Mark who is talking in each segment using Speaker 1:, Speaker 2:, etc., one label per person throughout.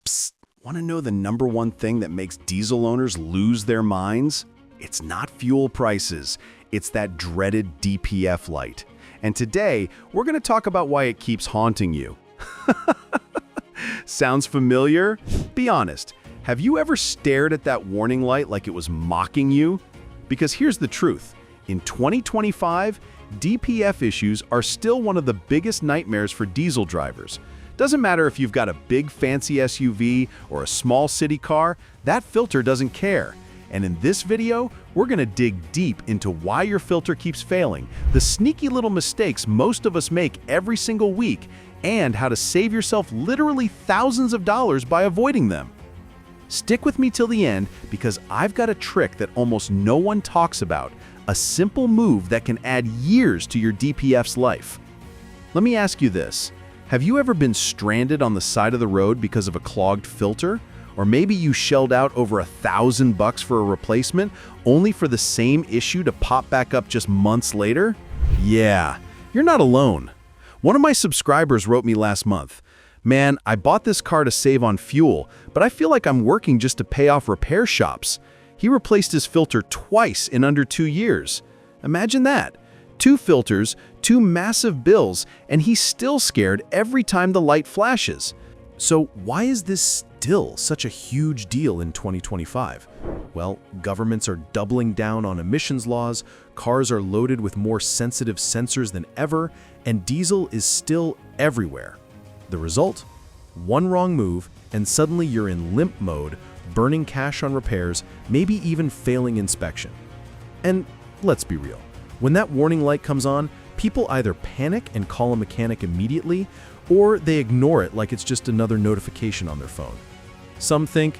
Speaker 1: Psst, want to know the number one thing that makes diesel owners lose their minds? It's not fuel prices, it's that dreaded DPF light. And today, we're going to talk about why it keeps haunting you. Sounds familiar? Be honest, have you ever stared at that warning light like it was mocking you? Because here's the truth. In 2025, DPF issues are still one of the biggest nightmares for diesel drivers. Doesn't matter if you've got a big fancy SUV or a small city car, that filter doesn't care. And in this video, we're going to dig deep into why your filter keeps failing, the sneaky little mistakes most of us make every single week, and how to save yourself literally thousands of dollars by avoiding them. Stick with me till the end because I've got a trick that almost no one talks about, a simple move that can add years to your DPF's life. Let me ask you this. Have you ever been stranded on the side of the road because of a clogged filter? Or maybe you shelled out over $1,000 for a replacement only for the same issue to pop back up just months later? Yeah, you're not alone. One of my subscribers wrote me last month, "Man, I bought this car to save on fuel, but I feel like I'm working just to pay off repair shops." He replaced his filter twice in under 2 years. Imagine that. 2 filters, 2 massive bills, and he's still scared every time the light flashes. So why is this still such a huge deal in 2025? Well, governments are doubling down on emissions laws, cars are loaded with more sensitive sensors than ever, and diesel is still everywhere. The result? One wrong move, and suddenly you're in limp mode, burning cash on repairs, maybe even failing inspection. And let's be real. When that warning light comes on, people either panic and call a mechanic immediately, or they ignore it like it's just another notification on their phone. Some think,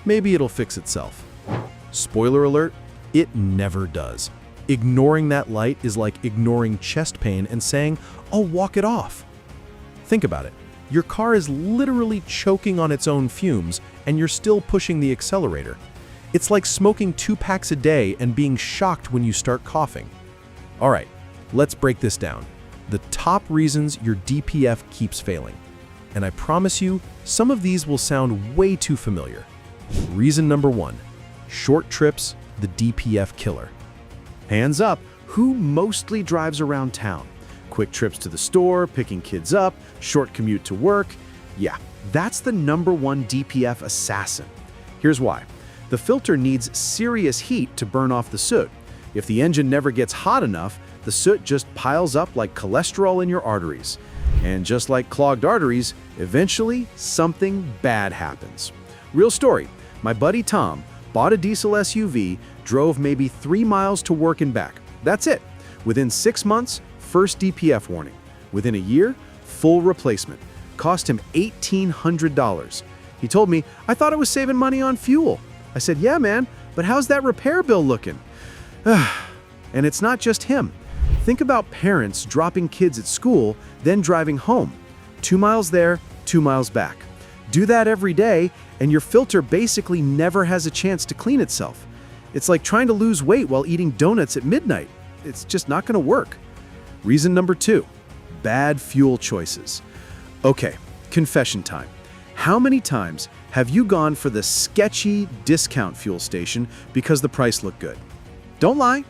Speaker 1: maybe it'll fix itself. Spoiler alert, it never does. Ignoring that light is like ignoring chest pain and saying, "I'll walk it off." Think about it. Your car is literally choking on its own fumes, and you're still pushing the accelerator. It's like smoking 2 packs a day and being shocked when you start coughing. All right, let's break this down. The top reasons your DPF keeps failing. And I promise you, some of these will sound way too familiar. Reason number 1, short trips, the DPF killer. Hands up, who mostly drives around town? Quick trips to the store, picking kids up, short commute to work. Yeah, that's the number 1 DPF assassin. Here's why. The filter needs serious heat to burn off the soot. If the engine never gets hot enough, the soot just piles up like cholesterol in your arteries. And just like clogged arteries, eventually something bad happens. Real story, my buddy Tom bought a diesel SUV, drove maybe 3 miles to work and back. That's it. Within 6 months, first DPF warning. Within a year, full replacement. Cost him $1,800. He told me, "I thought I was saving money on fuel." I said, "Yeah, man, but how's that repair bill looking?" And it's not just him. Think about parents dropping kids at school, then driving home. 2 miles there, 2 miles back. Do that every day, and your filter basically never has a chance to clean itself. It's like trying to lose weight while eating donuts at midnight. It's just not going to work. Reason number 2, bad fuel choices. Okay, confession time. How many times have you gone for the sketchy discount fuel station because the price looked good? Don't lie.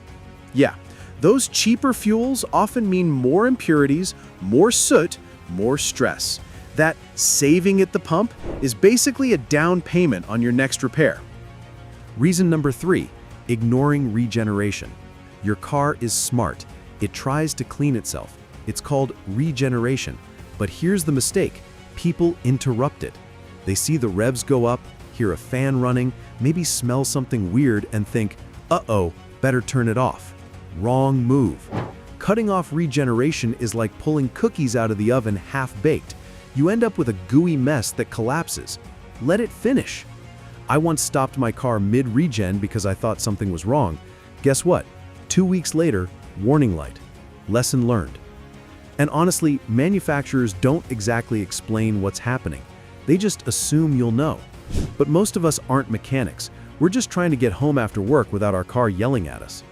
Speaker 1: Yeah, those cheaper fuels often mean more impurities, more soot, more stress. That saving at the pump is basically a down payment on your next repair. Reason number 3, ignoring regeneration. Your car is smart. It tries to clean itself. It's called regeneration. But here's the mistake. People interrupt it. They see the revs go up, hear a fan running, maybe smell something weird and think, "Uh-oh, better turn it off." Wrong move. Cutting off regeneration is like pulling cookies out of the oven half-baked. You end up with a gooey mess that collapses. Let it finish. I once stopped my car mid-regen because I thought something was wrong. Guess what? 2 weeks later, warning light. Lesson learned. And honestly, manufacturers don't exactly explain what's happening. They just assume you'll know. But most of us aren't mechanics. We're just trying to get home after work without our car yelling at us.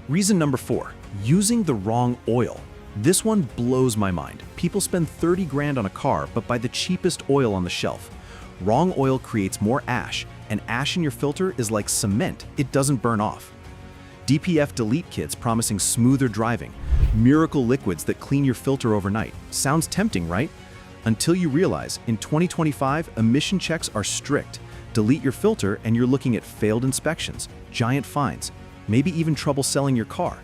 Speaker 1: Reason number 4, using the wrong oil. This one blows my mind. People spend 30 grand on a car, but buy the cheapest oil on the shelf. Wrong oil creates more ash, and ash in your filter is like cement, it doesn't burn off. DPF delete kits promising smoother driving, miracle liquids that clean your filter overnight. Sounds tempting, right? Until you realize, in 2025, emission checks are strict. Delete your filter and you're looking at failed inspections, giant fines, maybe even trouble selling your car.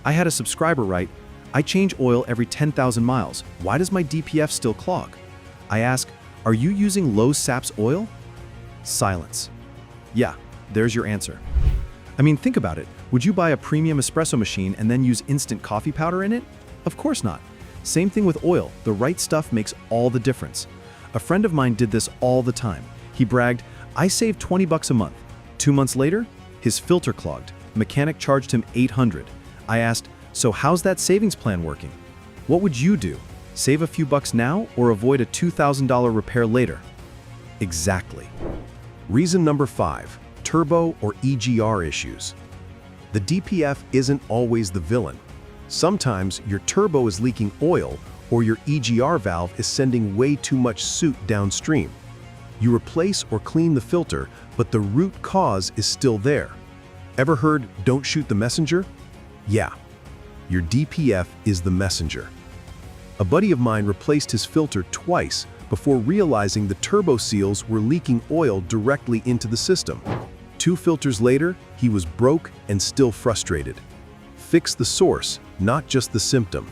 Speaker 1: I had a subscriber write, "I change oil every 10,000 miles. Why does my DPF still clog?" I ask, "Are you using low SAPS oil?" Silence. Yeah, there's your answer. I mean, think about it. Would you buy a premium espresso machine and then use instant coffee powder in it? Of course not. Same thing with oil. The right stuff makes all the difference. A friend of mine did this all the time. He bragged, "I saved $20 a month." 2 months later, his filter clogged. Mechanic charged him $800. I asked, "So how's that savings plan working?" What would you do? Save a few bucks now or avoid a $2,000 repair later? Exactly. Reason number 5, turbo or EGR issues. The DPF isn't always the villain. Sometimes your turbo is leaking oil or your EGR valve is sending way too much soot downstream. You replace or clean the filter, but the root cause is still there. Ever heard, "Don't shoot the messenger"? Yeah, your DPF is the messenger. A buddy of mine replaced his filter twice before realizing the turbo seals were leaking oil directly into the system. 2 filters later, he was broke and still frustrated. Fix the source, not just the symptom.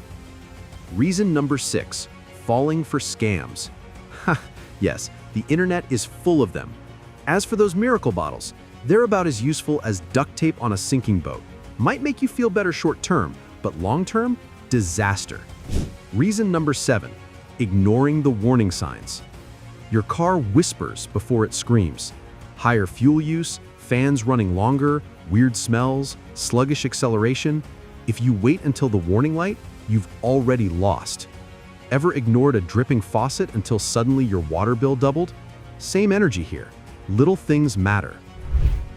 Speaker 1: Reason number 6, falling for scams. Ha, yes, the internet is full of them. As for those miracle bottles, they're about as useful as duct tape on a sinking boat. Might make you feel better short term, but long term, disaster. Reason number 7, ignoring the warning signs. Your car whispers before it screams. Higher fuel use, fans running longer, weird smells, sluggish acceleration. If you wait until the warning light, you've already lost. Ever ignored a dripping faucet until suddenly your water bill doubled? Same energy here. Little things matter.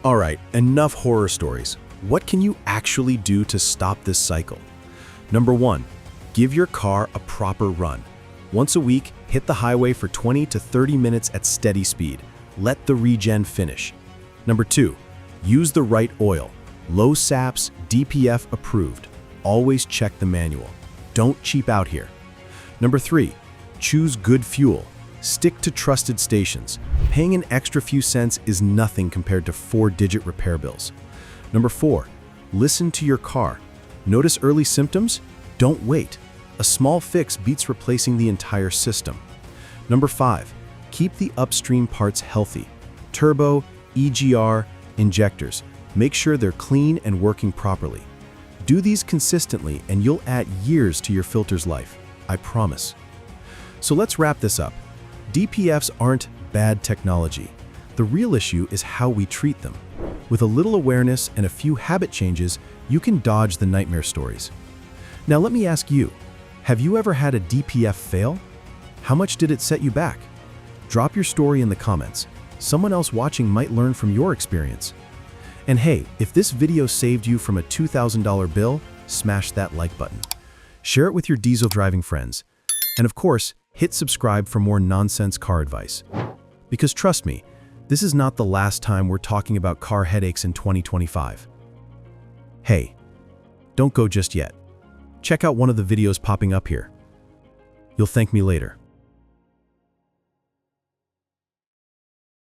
Speaker 1: All right, enough horror stories. What can you actually do to stop this cycle? Number 1, give your car a proper run. Once a week, hit the highway for 20 to 30 minutes at steady speed. Let the regen finish. Number 2, use the right oil. Low SAPS, DPF approved. Always check the manual. Don't cheap out here. Number 3, choose good fuel. Stick to trusted stations. Paying an extra few cents is nothing compared to 4-digit repair bills. Number 4, listen to your car. Notice early symptoms? Don't wait. A small fix beats replacing the entire system. Number 5, keep the upstream parts healthy. Turbo, EGR, injectors. Make sure they're clean and working properly. Do these consistently and you'll add years to your filter's life. I promise. So let's wrap this up. DPFs aren't bad technology. The real issue is how we treat them. With a little awareness and a few habit changes, you can dodge the nightmare stories. Now let me ask you, have you ever had a DPF fail? How much did it set you back? Drop your story in the comments. Someone else watching might learn from your experience. And hey, if this video saved you from a $2,000 bill, smash that like button. Share it with your diesel driving friends. And of course, hit subscribe for more nonsense car advice. Because trust me, this is not the last time we're talking about car headaches in 2025. Hey, don't go just yet. Check out one of the videos popping up here. You'll thank me later.